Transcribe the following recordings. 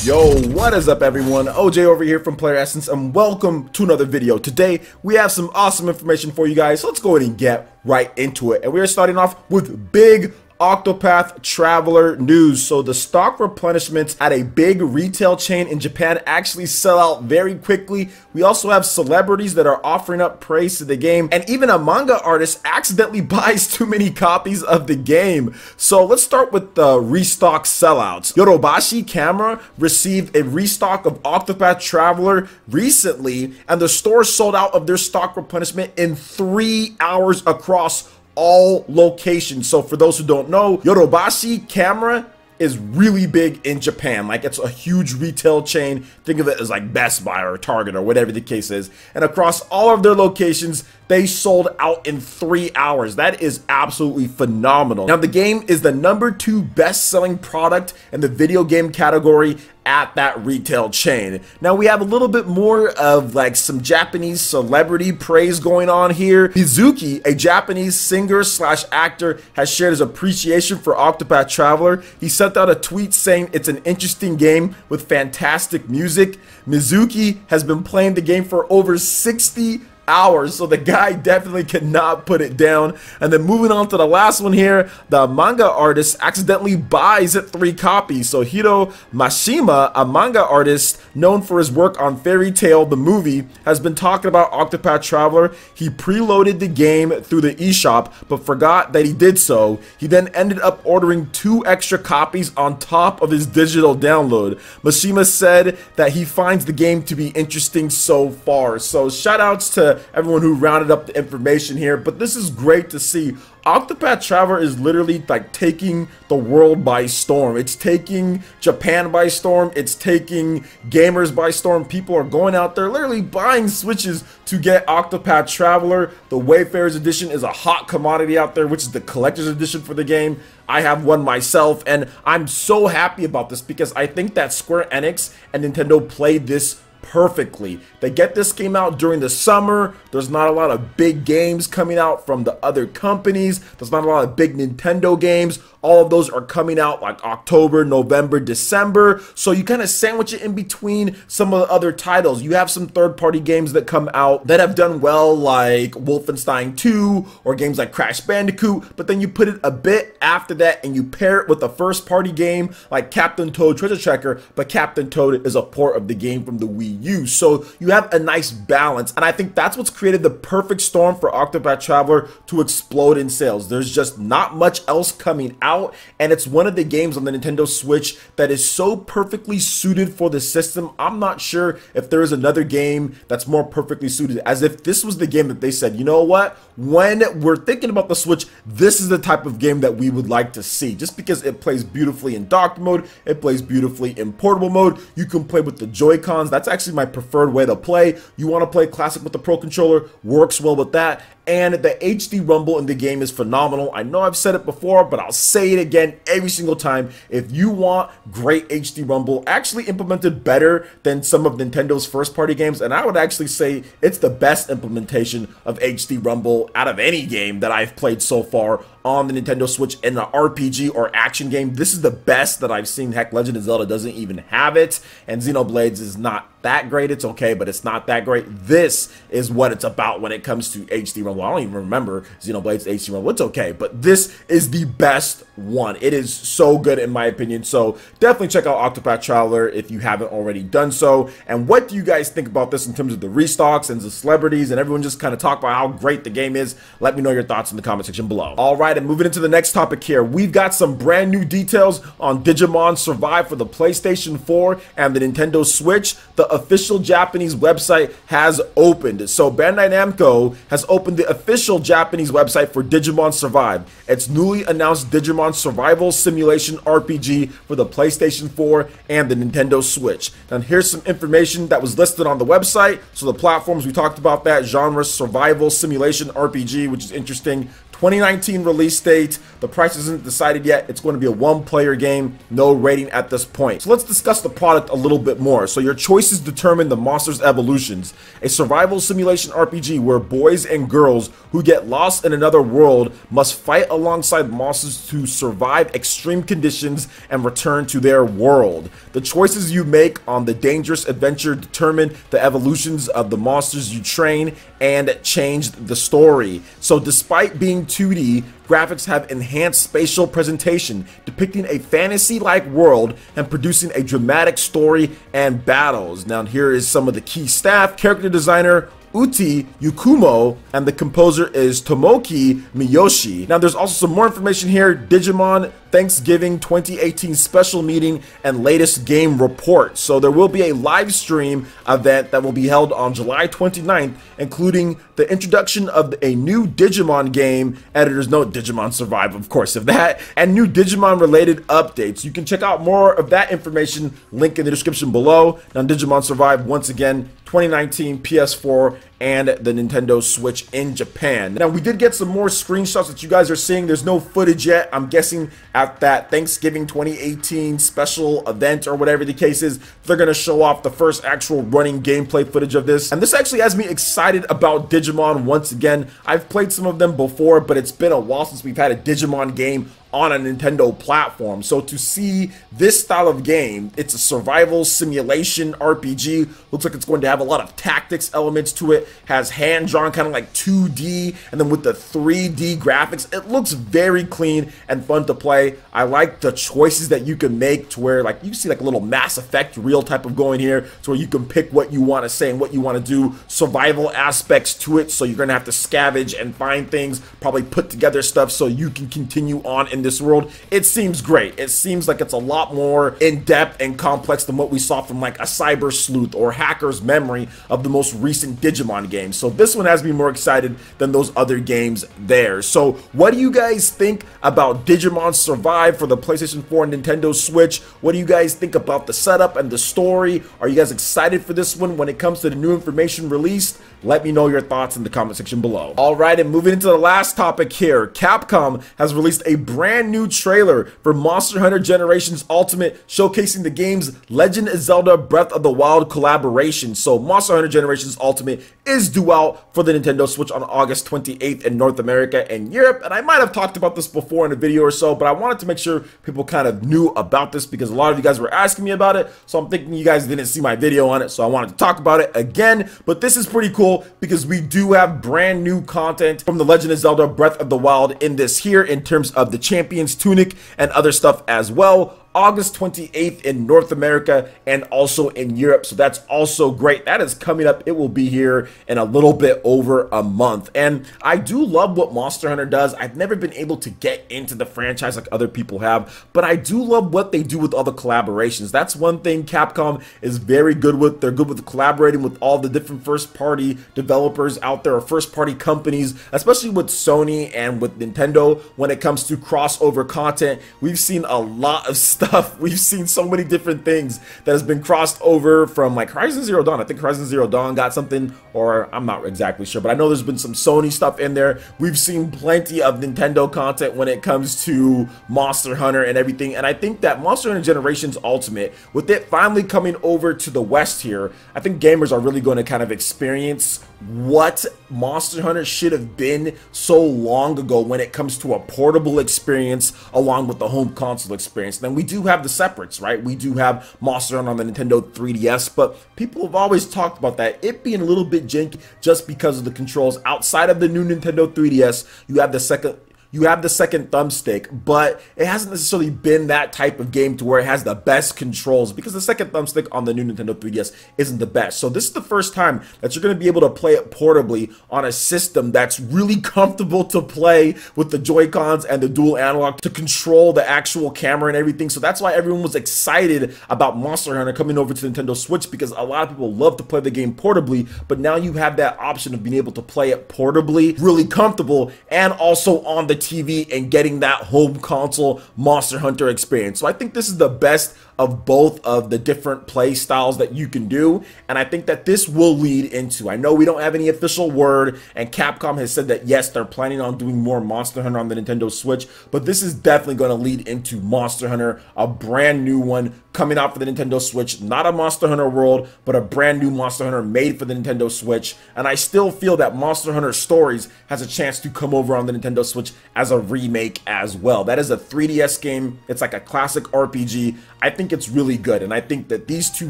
Yo, what is up everyone? OJ over here from Player Essence and welcome to another video. Today we have some awesome information for you guys, so let's go ahead and get right into it. And we are starting off with big Octopath Traveler news. So the stock replenishments at a big retail chain in Japan actually sell out very quickly. We also have celebrities that are offering up praise to the game, and even a manga artist accidentally buys too many copies of the game. So let's start with the restock sellouts. Yodobashi Camera received a restock of Octopath Traveler recently, and the store sold out of their stock replenishment in 3 hours across all locations. So for those who don't know, Yodobashi Camera is really big in Japan. Like, it's a huge retail chain. Think of it as like Best Buy or Target or whatever the case is. And across all of their locations, they sold out in 3 hours. That is absolutely phenomenal. Now, the game is the #2 best-selling product in the video game category at that retail chain. Now, we have a little bit more of like some Japanese celebrity praise going on here. Mizuki, a Japanese singer/actor, has shared his appreciation for Octopath Traveler. He sent out a tweet saying it's an interesting game with fantastic music. Mizuki has been playing the game for over 60 hours, so the guy definitely cannot put it down. And then moving on to the last one here, the manga artist accidentally buys 3 copies. So Hiro Mashima, a manga artist known for his work on Fairy Tail the movie, has been talking about Octopath Traveler. He preloaded the game through the eShop but forgot that he did so. He then ended up ordering 2 extra copies on top of his digital download. Mashima said that he finds the game to be interesting so far. So shout outs to everyone who rounded up the information here, but this is great to see. Octopath Traveler is literally like taking the world by storm. It's taking Japan by storm. It's taking gamers by storm. People are going out there literally buying Switches to get Octopath Traveler. The Wayfarer's Edition is a hot commodity out there, which is the collector's edition for the game. I have one myself, and I'm so happy about this because I think that Square Enix and Nintendo played this perfectly. They get this game out during the summer. There's not a lot of big games coming out from the other companies. There's not a lot of big Nintendo games. All of those are coming out like October, November, December. So you kind of sandwich it in between some of the other titles. You have some third-party games that come out that have done well, like Wolfenstein 2 or games like Crash Bandicoot, but then you put it a bit after that and you pair it with a first-party game like Captain Toad Treasure Tracker, but Captain Toad is a port of the game from the Wii U. So you have a nice balance, and I think that's what's created the perfect storm for Octopath Traveler to explode in sales. There's just not much else coming out, and it's one of the games on the Nintendo Switch that is so perfectly suited for the system. I'm not sure if there is another game that's more perfectly suited, as if this was the game that they said, you know what, when we're thinking about the Switch, this is the type of game that we would like to see, just because it plays beautifully in docked mode, it plays beautifully in portable mode. You can play with the Joy-Cons. That's actually my preferred way to play. You want to play classic with the Pro Controller, works well with that. And the HD rumble in the game is phenomenal. I know I've said it before, but I'll say it again every single time. If you want great HD rumble, actually implemented better than some of Nintendo's first-party games, and I would actually say it's the best implementation of HD rumble out of any game that I've played so far on the Nintendo Switch in an RPG or action game. This is the best that I've seen. Heck, Legend of Zelda doesn't even have it, and Xenoblades is not that great. It's okay, but it's not that great. This is what it's about when it comes to HD rumble. I don't even remember Xenoblades HD rumble. It's okay, but this is the best one. It is so good in my opinion. So definitely check out Octopath Traveler if you haven't already done so. And what do you guys think about this in terms of the restocks and the celebrities and everyone just kind of talk about how great the game is? Let me know your thoughts in the comment section below. All right, and moving into the next topic here, we've got some brand new details on Digimon Survive for the PlayStation 4 and the Nintendo Switch. The official Japanese website has opened. So Bandai Namco has opened the official Japanese website for Digimon Survive. Its newly announced Digimon Survival Simulation RPG for the PlayStation 4 and the Nintendo Switch. Now here's some information that was listed on the website. So the platforms, we talked about that, genre survival simulation RPG, which is interesting. 2019 release date. The price isn't decided yet. It's going to be a one-player game, no rating at this point. So let's discuss the product a little bit more. So your choices determine the monster's evolutions. A survival simulation RPG where boys and girls who get lost in another world must fight alongside monsters to survive extreme conditions and return to their world. The choices you make on the dangerous adventure determine the evolutions of the monsters you train and change the story. So despite being 2D, graphics have enhanced spatial presentation, depicting a fantasy-like world and producing a dramatic story and battles. Now here is some of the key staff. Character designer Uti Yukumo, and the composer is Tomoki Miyoshi. Now there's also some more information here. Digimon Thanksgiving 2018 special meeting and latest game report. So there will be a live stream event that will be held on July 29th, including the introduction of a new Digimon game, editor's note, Digimon Survive, of course, of that, and new Digimon related updates. You can check out more of that information, link in the description below. Now Digimon Survive, once again, 2019 PS4 and the Nintendo Switch in Japan. Now we did get some more screenshots that you guys are seeing. There's no footage yet. I'm guessing at that Thanksgiving 2018 special event or whatever the case is, they're gonna show off the first actual running gameplay footage of this. And this actually has me excited about Digimon once again. I've played some of them before, but it's been a while since we've had a Digimon game on a Nintendo platform. So to see this style of game, it's a survival simulation RPG. Looks like it's going to have a lot of tactics elements to it. Has hand-drawn kind of like 2D, and then with the 3D graphics, it looks very clean and fun to play. I like the choices that you can make to where like you see like a little Mass Effect real type of going here, to where you can pick what you want to say and what you want to do. Survival aspects to it, so you're gonna have to scavenge and find things, probably put together stuff so you can continue on in this world. It seems great. It seems like it's a lot more in-depth and complex than what we saw from like a Cyber Sleuth or Hacker's Memory of the most recent Digimon games. So this one has me more excited than those other games there. So what do you guys think about Digimon Survive for the PlayStation 4 and Nintendo Switch? What do you guys think about the setup and the story? Are you guys excited for this one when it comes to the new information released? Let me know your thoughts in the comment section below. Alright, and moving into the last topic here, Capcom has released a brand new trailer for Monster Hunter Generations Ultimate, showcasing the game's Legend of Zelda Breath of the Wild collaboration. So Monster Hunter Generations Ultimate is due out for the Nintendo Switch on August 28th in North America and Europe, and I might have talked about this before in a video or so, but I wanted to make sure people kind of knew about this because a lot of you guys were asking me about it, so I'm thinking you guys didn't see my video on it, so I wanted to talk about it again. But this is pretty cool because we do have brand new content from the Legend of Zelda Breath of the Wild in this here, in terms of the Champion's Tunic and other stuff as well. August 28th in North America and also in Europe, so that's also great. That is coming up. It will be here in a little bit over a month, and I do love what Monster Hunter does. I've never been able to get into the franchise like other people have, but I do love what they do with all the collaborations. That's one thing Capcom is very good with. They're good with collaborating with all the different first-party developers out there, or first-party companies, especially with Sony and with Nintendo when it comes to crossover content. We've seen a lot of stuff. We've seen so many different things that has been crossed over from like Horizon Zero Dawn. I think Horizon Zero Dawn got something, or I'm not exactly sure, but I know there's been some Sony stuff in there. We've seen plenty of Nintendo content when it comes to Monster Hunter and everything, and I think that Monster Hunter Generations Ultimate, with it finally coming over to the West here, I think gamers are really going to kind of experience what Monster Hunter should have been so long ago when it comes to a portable experience along with the home console experience. Then we do have the separates, right? We do have Monster Hunter on the Nintendo 3DS, but people have always talked about that, it being a little bit janky just because of the controls. Outside of the new Nintendo 3DS, you have the second thumbstick, but it hasn't necessarily been that type of game to where it has the best controls, because the second thumbstick on the new Nintendo 3DS isn't the best. So this is the first time that you're going to be able to play it portably on a system that's really comfortable to play with the Joy-Cons and the dual analog to control the actual camera and everything. So that's why everyone was excited about Monster Hunter coming over to Nintendo Switch, because a lot of people love to play the game portably, but now you have that option of being able to play it portably, really comfortable, and also on the TV and getting that home console Monster Hunter experience. So I think this is the best of both of the different play styles that you can do, and I think that this will lead into, I know we don't have any official word, and Capcom has said that yes, they're planning on doing more Monster Hunter on the Nintendo Switch, but this is definitely going to lead into Monster Hunter, a brand new one coming out for the Nintendo Switch, not a Monster Hunter World, but a brand new Monster Hunter made for the Nintendo Switch. And I still feel that Monster Hunter Stories has a chance to come over on the Nintendo Switch as a remake as well. That is a 3DS game. It's like a classic RPG. I think it's really good, and I think that these two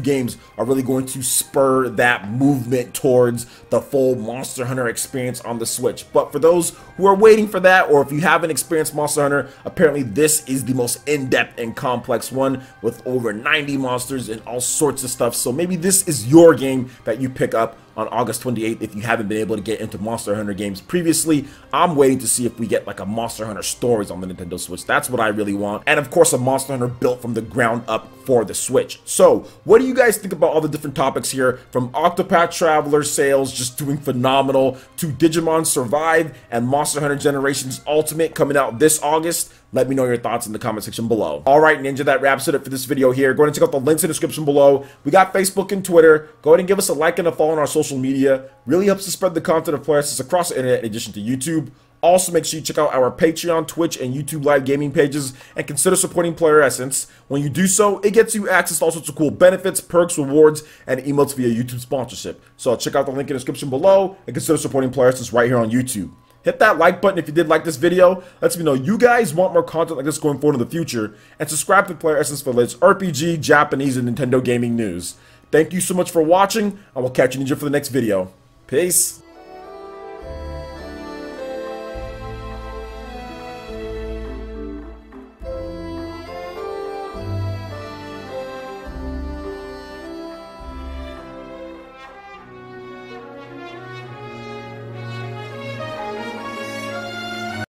games are really going to spur that movement towards the full Monster Hunter experience on the Switch. But for those who are waiting for that, or if you haven't experienced Monster Hunter, apparently this is the most in-depth and complex one with over 90 monsters and all sorts of stuff. So maybe this is your game that you pick up on August 28th if you haven't been able to get into Monster Hunter games previously. I'm waiting to see if we get like a Monster Hunter Stories on the Nintendo Switch. That's what I really want. And of course, a Monster Hunter built from the ground up for the Switch. So what do you guys think about all the different topics here, from Octopath Traveler sales just doing phenomenal to Digimon Survive and Monster Hunter Generations Ultimate coming out this August? Let me know your thoughts in the comment section below. Alright, Ninja, that wraps it up for this video here. Go ahead and check out the links in the description below. We got Facebook and Twitter. Go ahead and give us a like and a follow on our social media. Really helps to spread the content of Player Essence across the internet in addition to YouTube. Also, make sure you check out our Patreon, Twitch, and YouTube live gaming pages and consider supporting Player Essence. When you do so, it gets you access to all sorts of cool benefits, perks, rewards, and emotes via YouTube sponsorship. So check out the link in the description below and consider supporting Player Essence right here on YouTube. Hit that like button if you did like this video. Lets me know you guys want more content like this going forward in the future. And subscribe to Player Essence for the latest RPG, Japanese, and Nintendo gaming news. Thank you so much for watching, and we'll catch you, Ninja, for the next video. Peace.